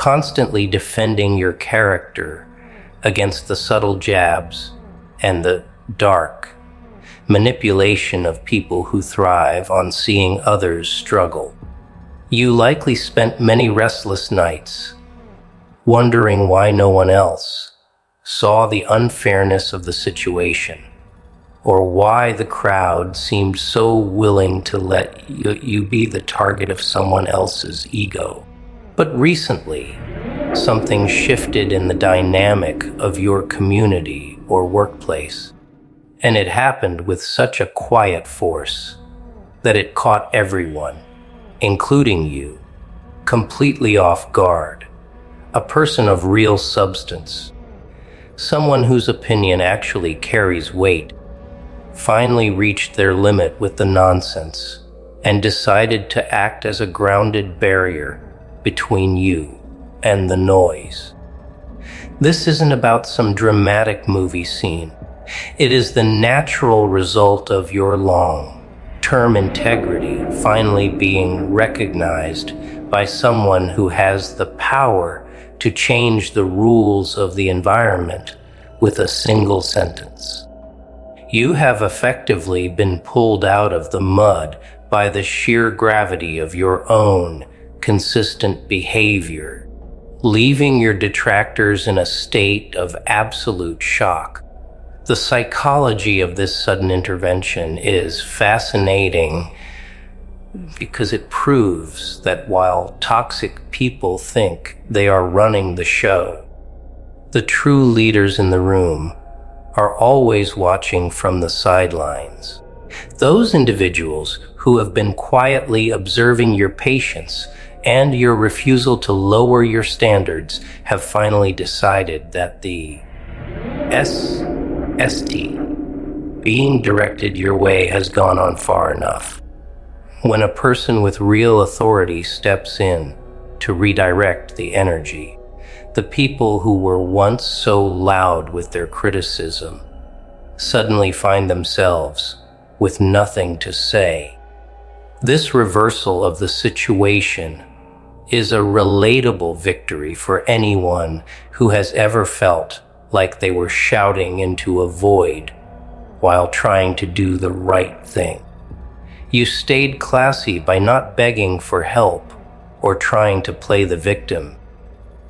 constantly defending your character against the subtle jabs and the dark manipulation of people who thrive on seeing others struggle. You likely spent many restless nights wondering why no one else saw the unfairness of the situation, or why the crowd seemed so willing to let you be the target of someone else's ego. But recently, something shifted in the dynamic of your community or workplace, and it happened with such a quiet force that it caught everyone, including you, completely off guard. A person of real substance, someone whose opinion actually carries weight, finally reached their limit with the nonsense and decided to act as a grounded barrier between you and the noise. This isn't about some dramatic movie scene. It is the natural result of your long-term integrity finally being recognized by someone who has the power to change the rules of the environment with a single sentence. You have effectively been pulled out of the mud by the sheer gravity of your own consistent behavior, leaving your detractors in a state of absolute shock. The psychology of this sudden intervention is fascinating because it proves that while toxic people think they are running the show, the true leaders in the room are always watching from the sidelines. Those individuals who have been quietly observing your patience and your refusal to lower your standards have finally decided that the SST being directed your way has gone on far enough. When a person with real authority steps in to redirect the energy, the people who were once so loud with their criticism suddenly find themselves with nothing to say. This reversal of the situation is a relatable victory for anyone who has ever felt like they were shouting into a void while trying to do the right thing. You stayed classy by not begging for help or trying to play the victim.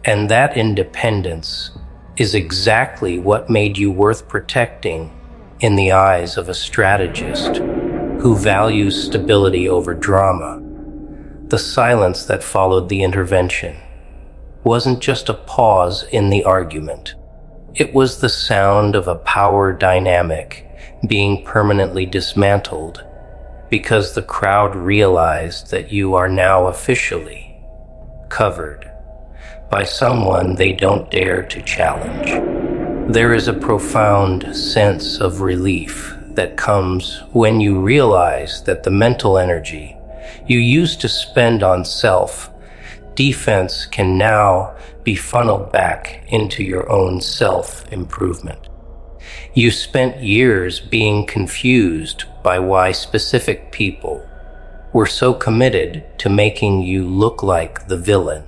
And that independence is exactly what made you worth protecting in the eyes of a strategist who values stability over drama. The silence that followed the intervention wasn't just a pause in the argument. It was the sound of a power dynamic being permanently dismantled because the crowd realized that you are now officially covered by someone they don't dare to challenge. There is a profound sense of relief that comes when you realize that the mental energy you used to spend on self-defense can now be funneled back into your own self-improvement. You spent years being confused by why specific people were so committed to making you look like the villain.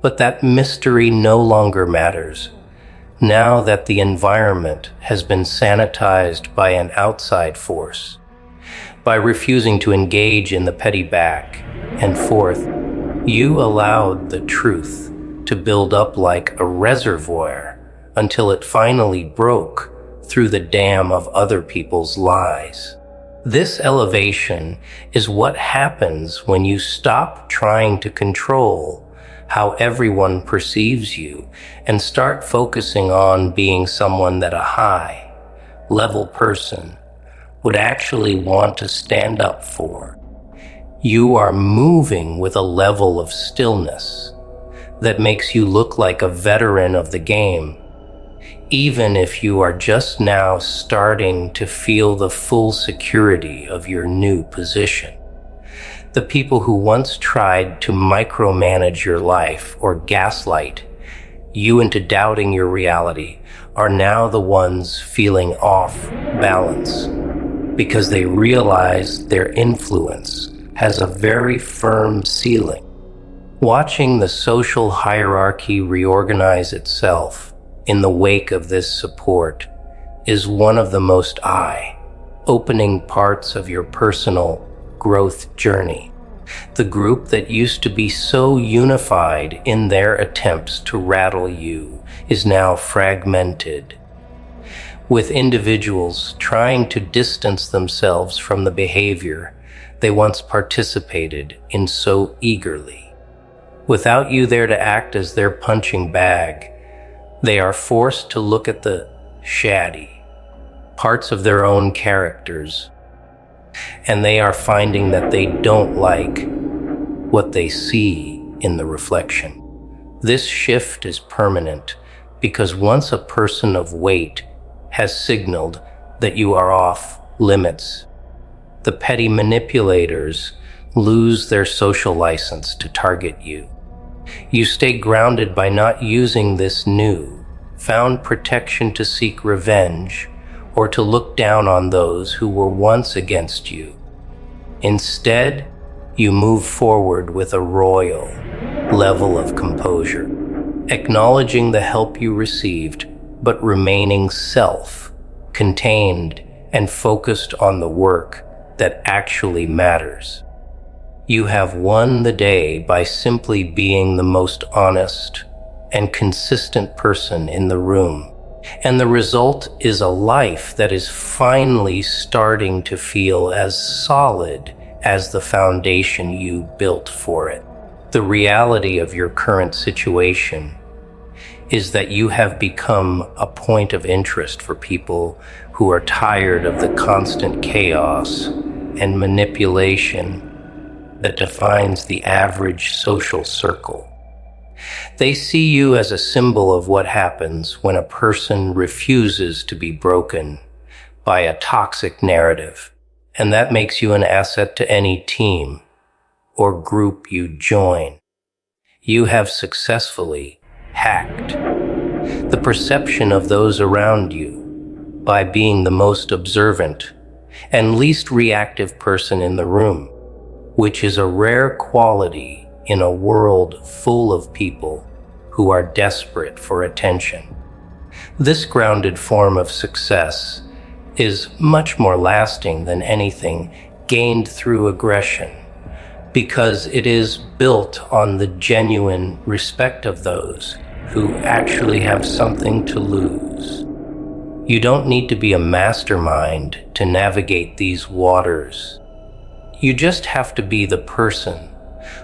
But that mystery no longer matters, now that the environment has been sanitized by an outside force. By refusing to engage in the petty back and forth, you allowed the truth to build up like a reservoir until it finally broke through the dam of other people's lies. This elevation is what happens when you stop trying to control how everyone perceives you and start focusing on being someone that a high-level person would actually want to stand up for. You are moving with a level of stillness that makes you look like a veteran of the game, even if you are just now starting to feel the full security of your new position. The people who once tried to micromanage your life or gaslight you into doubting your reality are now the ones feeling off balance because they realize their influence has a very firm ceiling Watching the social hierarchy reorganize itself in the wake of this support is one of the most eye-opening parts of your personal growth journey. The group that used to be so unified in their attempts to rattle you is now fragmented, with individuals trying to distance themselves from the behavior they once participated in so eagerly. Without you there to act as their punching bag, they are forced to look at the shady parts of their own characters, and they are finding that they don't like what they see in the reflection. This shift is permanent because once a person of weight has signaled that you are off limits, the petty manipulators lose their social license to target you. You stay grounded by not using this new, found protection to seek revenge or to look down on those who were once against you. Instead, you move forward with a royal level of composure, acknowledging the help you received, but remaining self-contained and focused on the work that actually matters. You have won the day by simply being the most honest and consistent person in the room. And the result is a life that is finally starting to feel as solid as the foundation you built for it. The reality of your current situation is that you have become a point of interest for people who are tired of the constant chaos and manipulation that defines the average social circle. They see you as a symbol of what happens when a person refuses to be broken by a toxic narrative, and that makes you an asset to any team or group you join. You have successfully hacked the perception of those around you by being the most observant and least reactive person in the room, which is a rare quality in a world full of people who are desperate for attention. This grounded form of success is much more lasting than anything gained through aggression, because it is built on the genuine respect of those who actually have something to lose. You don't need to be a mastermind to navigate these waters. You just have to be the person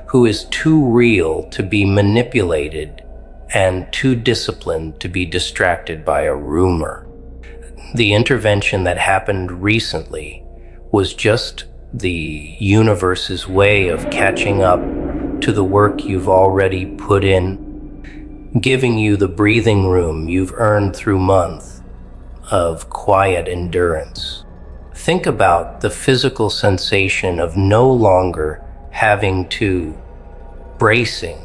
who is too real to be manipulated and too disciplined to be distracted by a rumor. The intervention that happened recently was just the universe's way of catching up to the work you've already put in, giving you the breathing room you've earned through months of quiet endurance. Think about the physical sensation of no longer having to bracing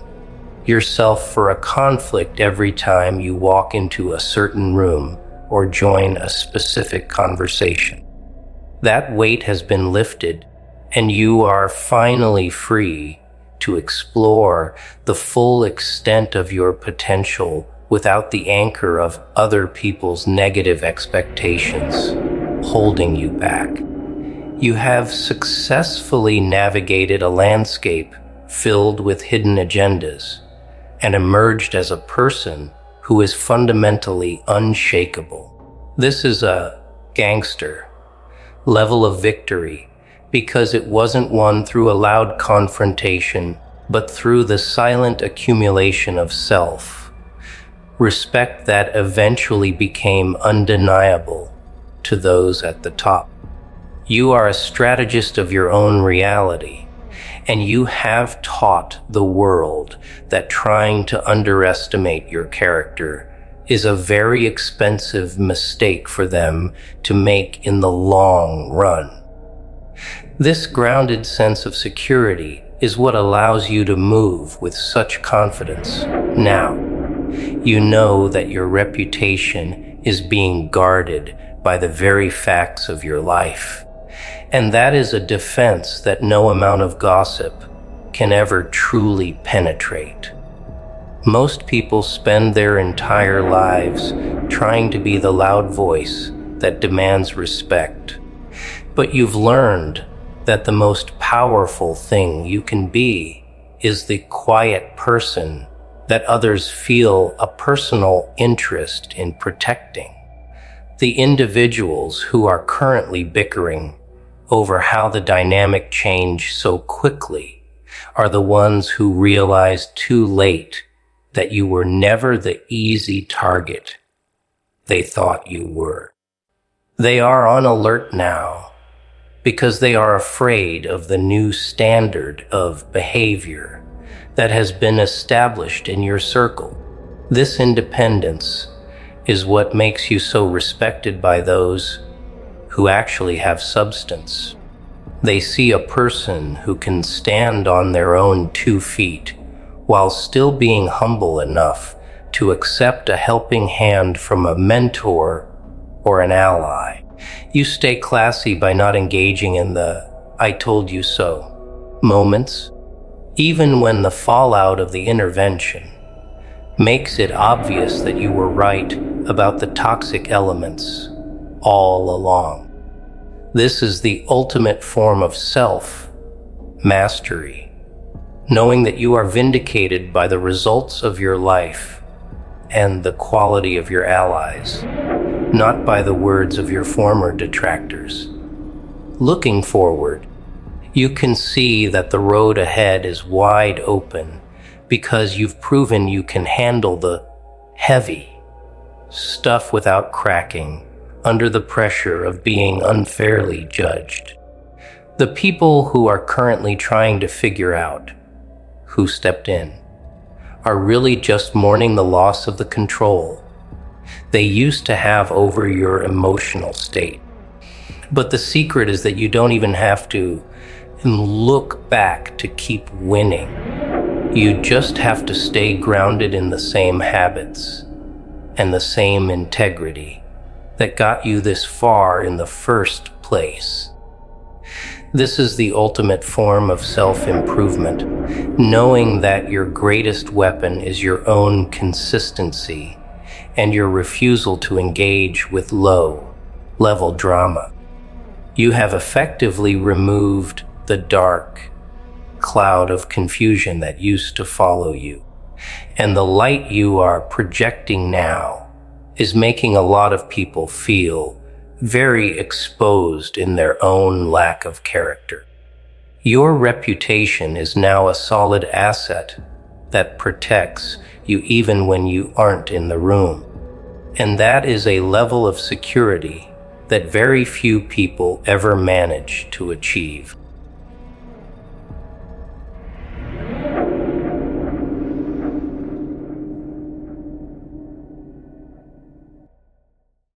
yourself for a conflict every time you walk into a certain room or join a specific conversation. That weight has been lifted, and you are finally free to explore the full extent of your potential without the anchor of other people's negative expectations holding you back. You have successfully navigated a landscape filled with hidden agendas and emerged as a person who is fundamentally unshakable. This is a gangster level of victory because it wasn't won through a loud confrontation, but through the silent accumulation of self-respect that eventually became undeniable to those at the top. You are a strategist of your own reality, and you have taught the world that trying to underestimate your character is a very expensive mistake for them to make in the long run. This grounded sense of security is what allows you to move with such confidence. Now, you know that your reputation is being guarded by the very facts of your life. And that is a defense that no amount of gossip can ever truly penetrate. Most people spend their entire lives trying to be the loud voice that demands respect. But you've learned that the most powerful thing you can be is the quiet person that others feel a personal interest in protecting. The individuals who are currently bickering over how the dynamic changed so quickly are the ones who realized too late that you were never the easy target they thought you were. They are on alert now because they are afraid of the new standard of behavior that has been established in your circle. This independence is what makes you so respected by those who actually have substance. They see a person who can stand on their own 2 feet while still being humble enough to accept a helping hand from a mentor or an ally. You stay classy by not engaging in the "I told you so" moments, even when the fallout of the intervention makes it obvious that you were right about the toxic elements all along. This is the ultimate form of self-mastery, knowing that you are vindicated by the results of your life and the quality of your allies, not by the words of your former detractors. Looking forward, you can see that the road ahead is wide open because you've proven you can handle the heavy stuff without cracking under the pressure of being unfairly judged. The people who are currently trying to figure out who stepped in are really just mourning the loss of the control they used to have over your emotional state. But the secret is that you don't even have to look back to keep winning. You just have to stay grounded in the same habits and the same integrity that got you this far in the first place. This is the ultimate form of self-improvement, knowing that your greatest weapon is your own consistency and your refusal to engage with low-level drama. You have effectively removed the dark cloud of confusion that used to follow you, and the light you are projecting now is making a lot of people feel very exposed in their own lack of character. Your reputation is now a solid asset that protects you even when you aren't in the room. And that is a level of security that very few people ever manage to achieve.